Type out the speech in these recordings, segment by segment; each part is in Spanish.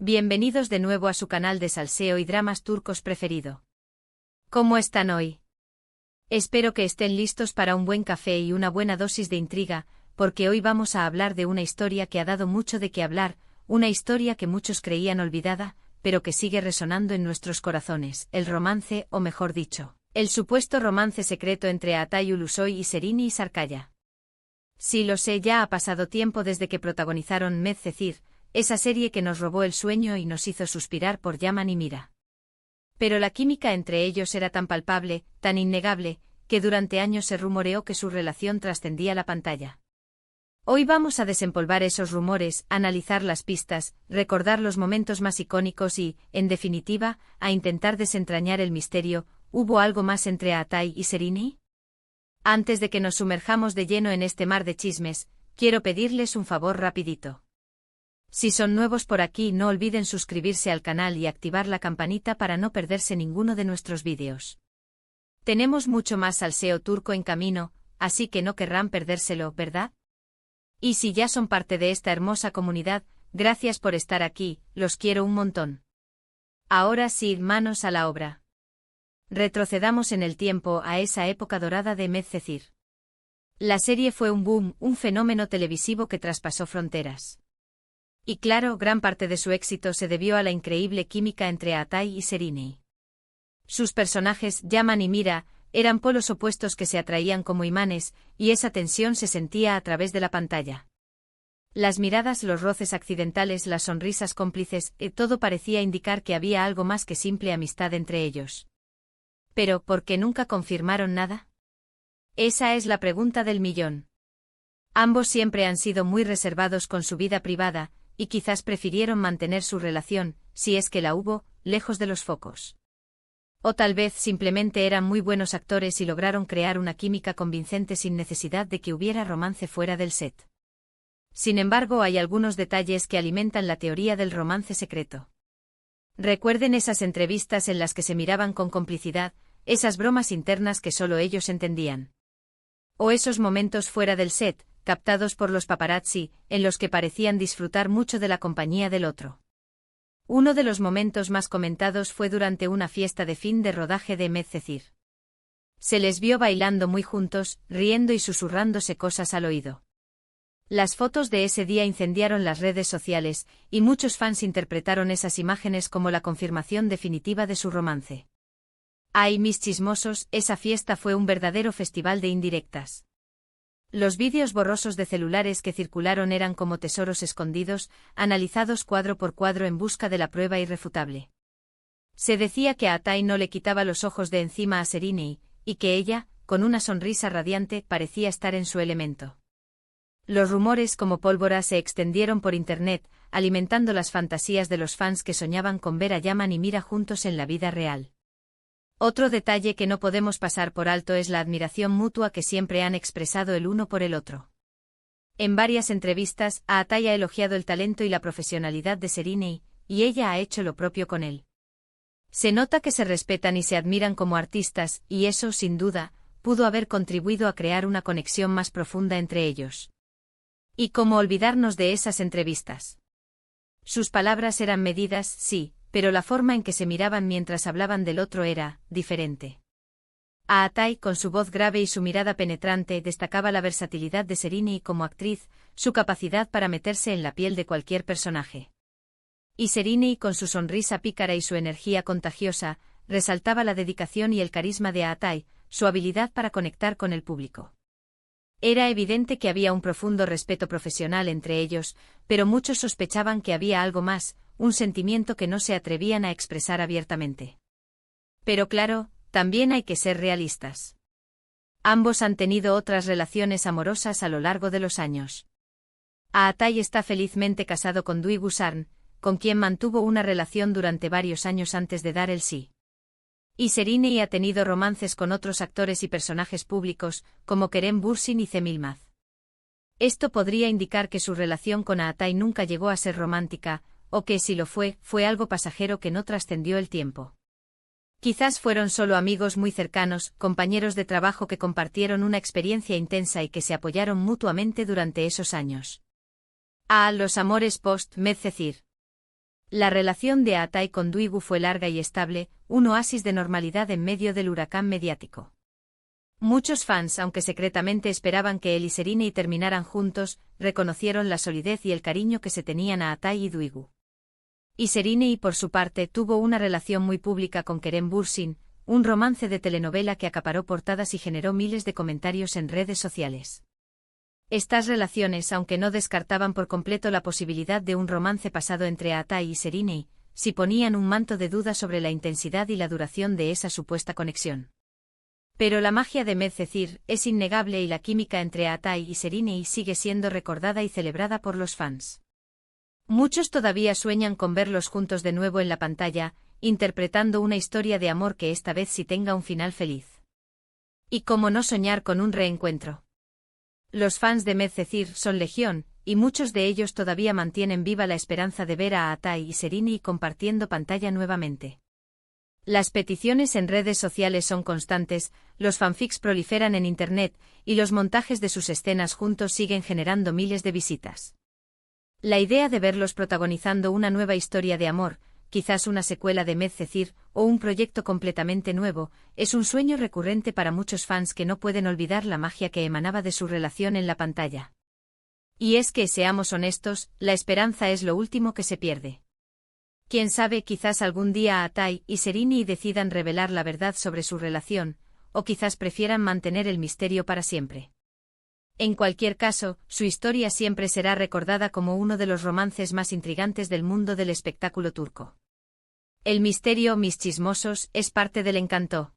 Bienvenidos de nuevo a su canal de salseo y dramas turcos preferido. ¿Cómo están hoy? Espero que estén listos para un buen café y una buena dosis de intriga, porque hoy vamos a hablar de una historia que ha dado mucho de qué hablar, una historia que muchos creían olvidada, pero que sigue resonando en nuestros corazones, el romance, o mejor dicho, el supuesto romance secreto entre Atay Ulusoy y Serini Sarkaya. Sí, lo sé, ya ha pasado tiempo desde que protagonizaron Medcezir, esa serie que nos robó el sueño y nos hizo suspirar por Yaman y Mira. Pero la química entre ellos era tan palpable, tan innegable, que durante años se rumoreó que su relación trascendía la pantalla. Hoy vamos a desempolvar esos rumores, analizar las pistas, recordar los momentos más icónicos y, en definitiva, a intentar desentrañar el misterio. ¿Hubo algo más entre Atay y Serini? Antes de que nos sumerjamos de lleno en este mar de chismes, quiero pedirles un favor rapidito. Si son nuevos por aquí, no olviden suscribirse al canal y activar la campanita para no perderse ninguno de nuestros vídeos. Tenemos mucho más salseo turco en camino, así que no querrán perdérselo, ¿verdad? Y si ya son parte de esta hermosa comunidad, gracias por estar aquí, los quiero un montón. Ahora sí, manos a la obra. Retrocedamos en el tiempo a esa época dorada de Medcezir. La serie fue un boom, un fenómeno televisivo que traspasó fronteras. Y claro, gran parte de su éxito se debió a la increíble química entre Atay y Serini. Sus personajes, Yaman y Mira, eran polos opuestos que se atraían como imanes, y esa tensión se sentía a través de la pantalla. Las miradas, los roces accidentales, las sonrisas cómplices, todo parecía indicar que había algo más que simple amistad entre ellos. Pero, ¿por qué nunca confirmaron nada? Esa es la pregunta del millón. Ambos siempre han sido muy reservados con su vida privada, y quizás prefirieron mantener su relación, si es que la hubo, lejos de los focos. O tal vez simplemente eran muy buenos actores y lograron crear una química convincente sin necesidad de que hubiera romance fuera del set. Sin embargo, hay algunos detalles que alimentan la teoría del romance secreto. Recuerden esas entrevistas en las que se miraban con complicidad, esas bromas internas que solo ellos entendían. O esos momentos fuera del set, captados por los paparazzi, en los que parecían disfrutar mucho de la compañía del otro. Uno de los momentos más comentados fue durante una fiesta de fin de rodaje de Medcezir. Se les vio bailando muy juntos, riendo y susurrándose cosas al oído. Las fotos de ese día incendiaron las redes sociales, y muchos fans interpretaron esas imágenes como la confirmación definitiva de su romance. Ay, mis chismosos, esa fiesta fue un verdadero festival de indirectas. Los vídeos borrosos de celulares que circularon eran como tesoros escondidos, analizados cuadro por cuadro en busca de la prueba irrefutable. Se decía que Atay no le quitaba los ojos de encima a Serini, y que ella, con una sonrisa radiante, parecía estar en su elemento. Los rumores como pólvora se extendieron por internet, alimentando las fantasías de los fans que soñaban con ver a Yaman y Mira juntos en la vida real. Otro detalle que no podemos pasar por alto es la admiración mutua que siempre han expresado el uno por el otro. En varias entrevistas, Atay ha elogiado el talento y la profesionalidad de Serini, y ella ha hecho lo propio con él. Se nota que se respetan y se admiran como artistas, y eso, sin duda, pudo haber contribuido a crear una conexión más profunda entre ellos. ¿Y cómo olvidarnos de esas entrevistas? Sus palabras eran medidas, sí, pero la forma en que se miraban mientras hablaban del otro era diferente. A Atay, con su voz grave y su mirada penetrante, destacaba la versatilidad de Serini como actriz, su capacidad para meterse en la piel de cualquier personaje. Y Serini, con su sonrisa pícara y su energía contagiosa, resaltaba la dedicación y el carisma de Atay, su habilidad para conectar con el público. Era evidente que había un profundo respeto profesional entre ellos, pero muchos sospechaban que había algo más, un sentimiento que no se atrevían a expresar abiertamente. Pero claro, también hay que ser realistas. Ambos han tenido otras relaciones amorosas a lo largo de los años. Atay está felizmente casado con Duygu Sarn, con quien mantuvo una relación durante varios años antes de dar el sí. Y Serini ha tenido romances con otros actores y personajes públicos, como Kerem Bürsin y Cem Yılmaz. Esto podría indicar que su relación con Atay nunca llegó a ser romántica, o que si lo fue, fue algo pasajero que no trascendió el tiempo. Quizás fueron solo amigos muy cercanos, compañeros de trabajo que compartieron una experiencia intensa y que se apoyaron mutuamente durante esos años. Los amores post-Medcezir. La relación de Atai con Dwigu fue larga y estable, un oasis de normalidad en medio del huracán mediático. Muchos fans, aunque secretamente esperaban que él y Serine terminaran juntos, reconocieron la solidez y el cariño que se tenían a Atai y Dwigu. Y Serine, por su parte, tuvo una relación muy pública con Kerem Bürsin, un romance de telenovela que acaparó portadas y generó miles de comentarios en redes sociales. Estas relaciones, aunque no descartaban por completo la posibilidad de un romance pasado entre Atai y Serine, sí ponían un manto de duda sobre la intensidad y la duración de esa supuesta conexión. Pero la magia de Medcezir es innegable y la química entre Atai y Serine sigue siendo recordada y celebrada por los fans. Muchos todavía sueñan con verlos juntos de nuevo en la pantalla, interpretando una historia de amor que esta vez sí tenga un final feliz. ¿Y cómo no soñar con un reencuentro? Los fans de Medcezir son legión, y muchos de ellos todavía mantienen viva la esperanza de ver a Atai y Serine compartiendo pantalla nuevamente. Las peticiones en redes sociales son constantes, los fanfics proliferan en internet, y los montajes de sus escenas juntos siguen generando miles de visitas. La idea de verlos protagonizando una nueva historia de amor, quizás una secuela de Medcezir o un proyecto completamente nuevo, es un sueño recurrente para muchos fans que no pueden olvidar la magia que emanaba de su relación en la pantalla. Y es que, seamos honestos, la esperanza es lo último que se pierde. Quién sabe, quizás algún día Atai y Serine decidan revelar la verdad sobre su relación, o quizás prefieran mantener el misterio para siempre. En cualquier caso, su historia siempre será recordada como uno de los romances más intrigantes del mundo del espectáculo turco. El misterio, mis chismosos, es parte del encanto.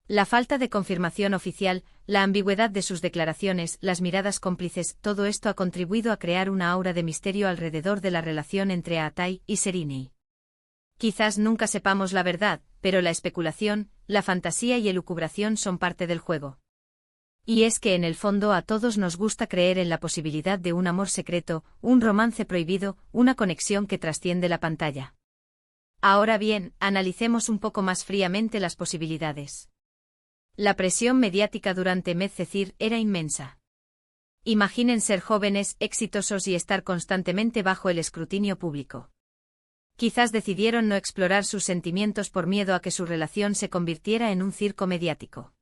La falta de confirmación oficial, la ambigüedad de sus declaraciones, las miradas cómplices, todo esto ha contribuido a crear una aura de misterio alrededor de la relación entre Atai y Serine. Quizás nunca sepamos la verdad, pero la especulación, la fantasía y elucubración son parte del juego. Y es que en el fondo a todos nos gusta creer en la posibilidad de un amor secreto, un romance prohibido, una conexión que trasciende la pantalla. Ahora bien, analicemos un poco más fríamente las posibilidades. La presión mediática durante Medcezir era inmensa. Imaginen ser jóvenes, exitosos y estar constantemente bajo el escrutinio público. Quizás decidieron no explorar sus sentimientos por miedo a que su relación se convirtiera en un circo mediático.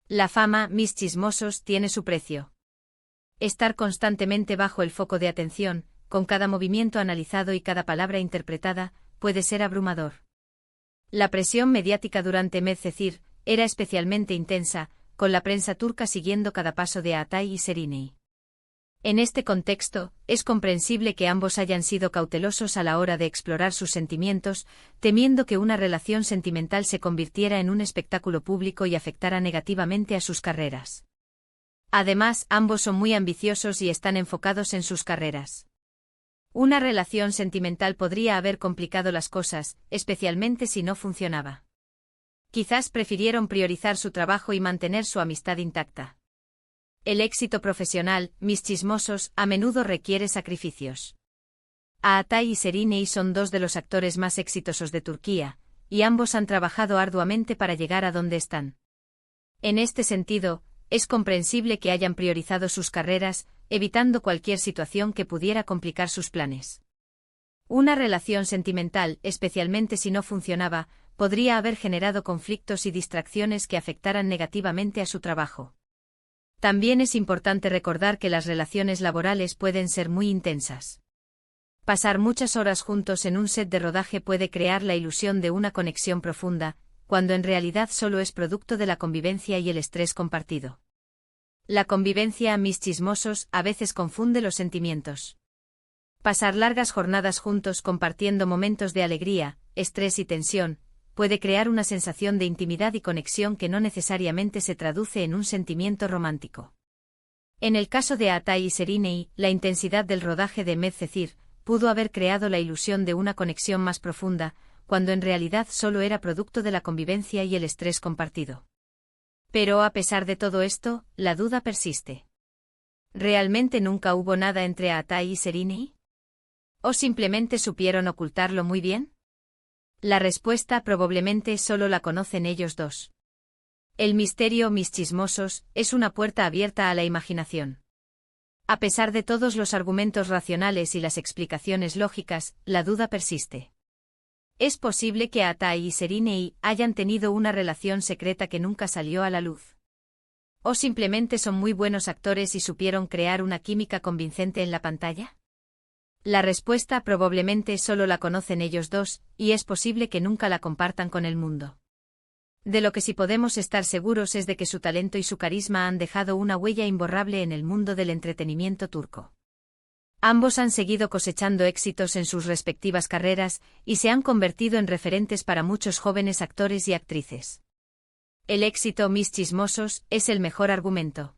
La fama, mis chismosos, tiene su precio. Estar constantemente bajo el foco de atención, con cada movimiento analizado y cada palabra interpretada, puede ser abrumador. La presión mediática durante Medcezir era especialmente intensa, con la prensa turca siguiendo cada paso de Atai y Serine. En este contexto, es comprensible que ambos hayan sido cautelosos a la hora de explorar sus sentimientos, temiendo que una relación sentimental se convirtiera en un espectáculo público y afectara negativamente a sus carreras. Además, ambos son muy ambiciosos y están enfocados en sus carreras. Una relación sentimental podría haber complicado las cosas, especialmente si no funcionaba. Quizás prefirieron priorizar su trabajo y mantener su amistad intacta. El éxito profesional, mis chismosos, a menudo requiere sacrificios. Atai y Serine son dos de los actores más exitosos de Turquía, y ambos han trabajado arduamente para llegar a donde están. En este sentido, es comprensible que hayan priorizado sus carreras, evitando cualquier situación que pudiera complicar sus planes. Una relación sentimental, especialmente si no funcionaba, podría haber generado conflictos y distracciones que afectaran negativamente a su trabajo. También es importante recordar que las relaciones laborales pueden ser muy intensas. Pasar muchas horas juntos en un set de rodaje puede crear la ilusión de una conexión profunda, cuando en realidad solo es producto de la convivencia y el estrés compartido. La convivencia, mis chismosos, a veces confunde los sentimientos. Pasar largas jornadas juntos compartiendo momentos de alegría, estrés y tensión, puede crear una sensación de intimidad y conexión que no necesariamente se traduce en un sentimiento romántico. En el caso de Atai y Serine, la intensidad del rodaje de Medcezir pudo haber creado la ilusión de una conexión más profunda, cuando en realidad solo era producto de la convivencia y el estrés compartido. Pero a pesar de todo esto, la duda persiste. ¿Realmente nunca hubo nada entre Atai y Serine? ¿O simplemente supieron ocultarlo muy bien? La respuesta probablemente solo la conocen ellos dos. El misterio, mis chismosos, es una puerta abierta a la imaginación. A pesar de todos los argumentos racionales y las explicaciones lógicas, la duda persiste. ¿Es posible que Atai y Serinei hayan tenido una relación secreta que nunca salió a la luz? ¿O simplemente son muy buenos actores y supieron crear una química convincente en la pantalla? La respuesta probablemente solo la conocen ellos dos, y es posible que nunca la compartan con el mundo. De lo que sí podemos estar seguros es de que su talento y su carisma han dejado una huella imborrable en el mundo del entretenimiento turco. Ambos han seguido cosechando éxitos en sus respectivas carreras y se han convertido en referentes para muchos jóvenes actores y actrices. El éxito Mis Chismosos es el mejor argumento.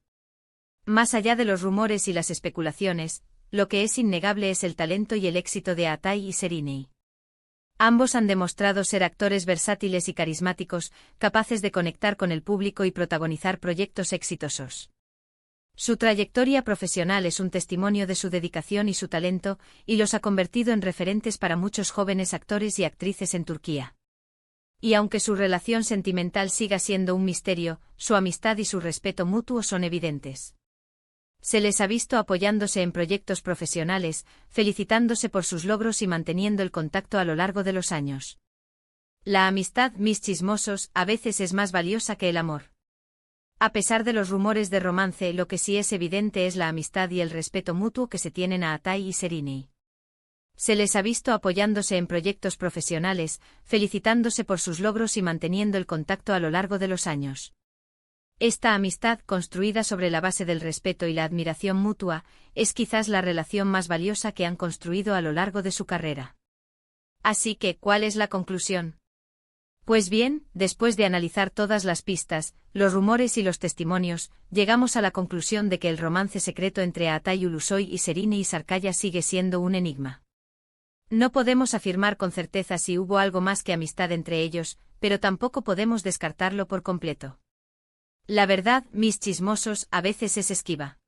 Más allá de los rumores y las especulaciones, lo que es innegable es el talento y el éxito de Atai y Serinei. Ambos han demostrado ser actores versátiles y carismáticos, capaces de conectar con el público y protagonizar proyectos exitosos. Su trayectoria profesional es un testimonio de su dedicación y su talento, y los ha convertido en referentes para muchos jóvenes actores y actrices en Turquía. Y aunque su relación sentimental siga siendo un misterio, su amistad y su respeto mutuo son evidentes. Se les ha visto apoyándose en proyectos profesionales, felicitándose por sus logros y manteniendo el contacto a lo largo de los años. La amistad Mis Chismosos a veces es más valiosa que el amor. A pesar de los rumores de romance, lo que sí es evidente es la amistad y el respeto mutuo que se tienen a Atai y Serinei. Se les ha visto apoyándose en proyectos profesionales, felicitándose por sus logros y manteniendo el contacto a lo largo de los años. Esta amistad, construida sobre la base del respeto y la admiración mutua, es quizás la relación más valiosa que han construido a lo largo de su carrera. Así que, ¿cuál es la conclusión? Pues bien, después de analizar todas las pistas, los rumores y los testimonios, llegamos a la conclusión de que el romance secreto entre Atai Ulusoy y Serinei Sarkaya sigue siendo un enigma. No podemos afirmar con certeza si hubo algo más que amistad entre ellos, pero tampoco podemos descartarlo por completo. La verdad, Mis Chismosos, a veces es esquiva.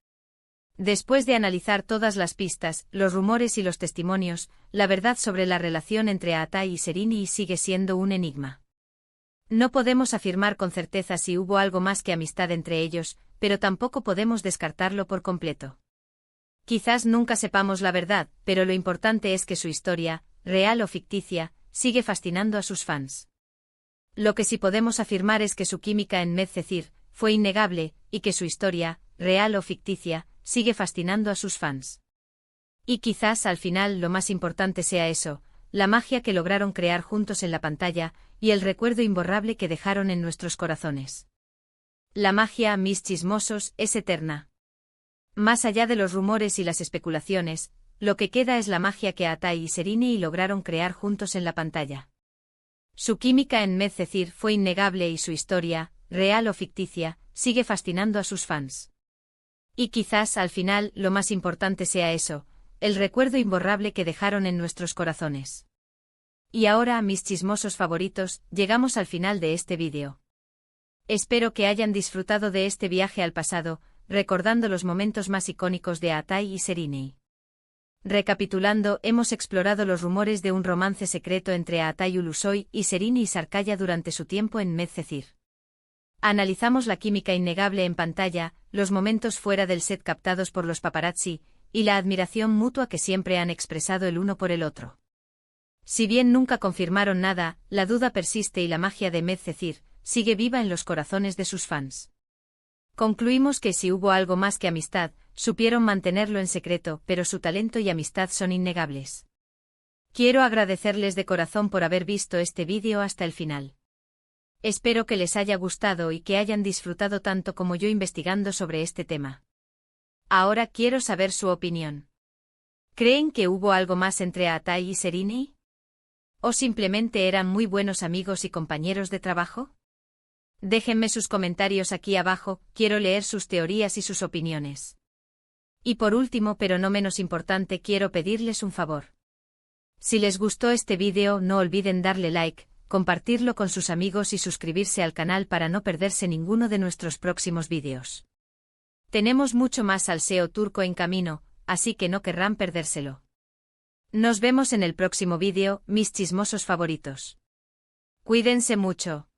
Después de analizar todas las pistas, los rumores y los testimonios, la verdad sobre la relación entre Atai y Serinei sigue siendo un enigma. No podemos afirmar con certeza si hubo algo más que amistad entre ellos, pero tampoco podemos descartarlo por completo. Quizás nunca sepamos la verdad, pero lo importante es que su historia, real o ficticia, sigue fascinando a sus fans. Lo que sí podemos afirmar es que su química en Medcezir fue innegable, y que su historia, real o ficticia, sigue fascinando a sus fans. Y quizás al final lo más importante sea eso, la magia que lograron crear juntos en la pantalla, y el recuerdo imborrable que dejaron en nuestros corazones. La magia Mis Chismosos es eterna. Más allá de los rumores y las especulaciones, lo que queda es la magia que Atai y Serinei lograron crear juntos en la pantalla. Su química en Medcezir fue innegable y su historia, real o ficticia, sigue fascinando a sus fans. Y quizás al final lo más importante sea eso, el recuerdo imborrable que dejaron en nuestros corazones. Y ahora, mis chismosos favoritos, llegamos al final de este vídeo. Espero que hayan disfrutado de este viaje al pasado, recordando los momentos más icónicos de Atai y Serinei. Recapitulando, hemos explorado los rumores de un romance secreto entre Atai Ulusoy y Serinei Sarkaya durante su tiempo en Medcezir. Analizamos la química innegable en pantalla, los momentos fuera del set captados por los paparazzi, y la admiración mutua que siempre han expresado el uno por el otro. Si bien nunca confirmaron nada, la duda persiste y la magia de Medcezir sigue viva en los corazones de sus fans. Concluimos que si hubo algo más que amistad, supieron mantenerlo en secreto, pero su talento y amistad son innegables. Quiero agradecerles de corazón por haber visto este vídeo hasta el final. Espero que les haya gustado y que hayan disfrutado tanto como yo investigando sobre este tema. Ahora quiero saber su opinión. ¿Creen que hubo algo más entre Atai y Serinei? ¿O simplemente eran muy buenos amigos y compañeros de trabajo? Déjenme sus comentarios aquí abajo, quiero leer sus teorías y sus opiniones. Y por último, pero no menos importante, quiero pedirles un favor. Si les gustó este vídeo, no olviden darle like, compartirlo con sus amigos y suscribirse al canal para no perderse ninguno de nuestros próximos vídeos. Tenemos mucho más salseo turco en camino, así que no querrán perdérselo. Nos vemos en el próximo vídeo, mis chismosos favoritos. Cuídense mucho.